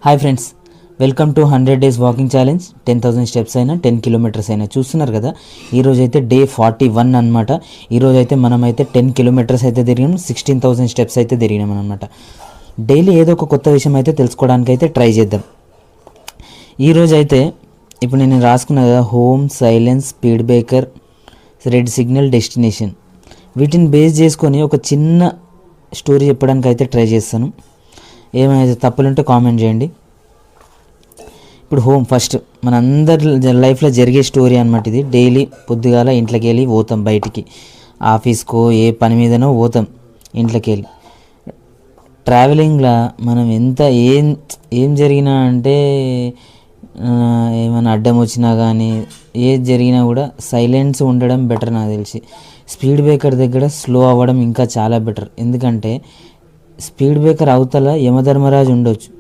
Hi friends, welcome to 100 days walking challenge. 10,000 steps అయినా 10 kilometres అయినా చూస్తున్నారు కదా. ఈరోజు అయితే డే 41 అనమాట. ఈరోజు అయితే మనమైతే 10 కిలోమీటర్స్ అయితే తిరిగాం, 16,000 స్టెప్స్ అయితే తిరిగినాం అనమాట. డైలీ ఏదో ఒక కొత్త విషయం అయితే తెలుసుకోవడానికి అయితే ట్రై చేద్దాం. ఈరోజు అయితే ఇప్పుడు నేను రాసుకున్నా కదా, home, silence, speed breaker, red signal, destination. వీటిని బేస్ చేసుకొని ఒక చిన్న స్టోరీ చెప్పడానికి అయితే ట్రై చేస్తాను. ఏమైనా తప్పులుంటే కామెంట్ చేయండి. ఇప్పుడు హోమ్ ఫస్ట్ మన అందరి లైఫ్లో జరిగే స్టోరీ అనమాట ఇది. డైలీ పొద్దుగాల ఇంట్లోకి వెళ్ళి పోతాం బయటికి, ఆఫీస్కో ఏ పని మీదనో పోతాం. ఇంట్లోకి వెళ్ళి ట్రావెలింగ్లో మనం ఎంత ఏం జరిగినా అంటే ఏమైనా అడ్డం వచ్చినా కానీ ఏది జరిగినా కూడా సైలెన్స్ ఉండడం బెటర్ నాకు తెలిసి. స్పీడ్ బ్రేకర్ దగ్గర స్లో అవ్వడం ఇంకా చాలా బెటర్. ఎందుకంటే స్పీడ్ బ్రేకర్ అవతల యమధర్మరాజు ఉండొచ్చు,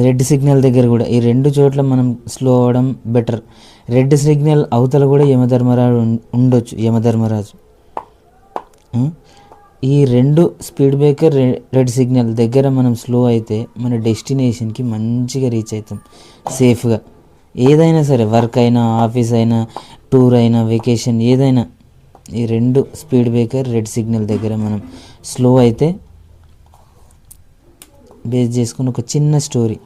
రెడ్ సిగ్నల్ దగ్గర కూడా. ఈ రెండు చోట్ల మనం స్లో అవ్వడం బెటర్. రెడ్ సిగ్నల్ అవతల కూడా యమధర్మరాజు ఉండొచ్చు, యమధర్మరాజు. ఈ రెండు స్పీడ్ బ్రేకర్, రెడ్ సిగ్నల్ దగ్గర మనం స్లో అయితే మన డెస్టినేషన్కి మంచిగా రీచ్ అవుతాం సేఫ్గా. ఏదైనా సరే, వర్క్ అయినా, ఆఫీస్ అయినా, టూర్ అయినా, వెకేషన్ ఏదైనా, ఈ రెండు స్పీడ్ బ్రేకర్, రెడ్ సిగ్నల్ దగ్గర మనం స్లో అయితే బేస్ చేసుకుని ఒక చిన్న స్టోరీ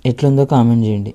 ఎట్లుందో కామెంట్ చేయండి.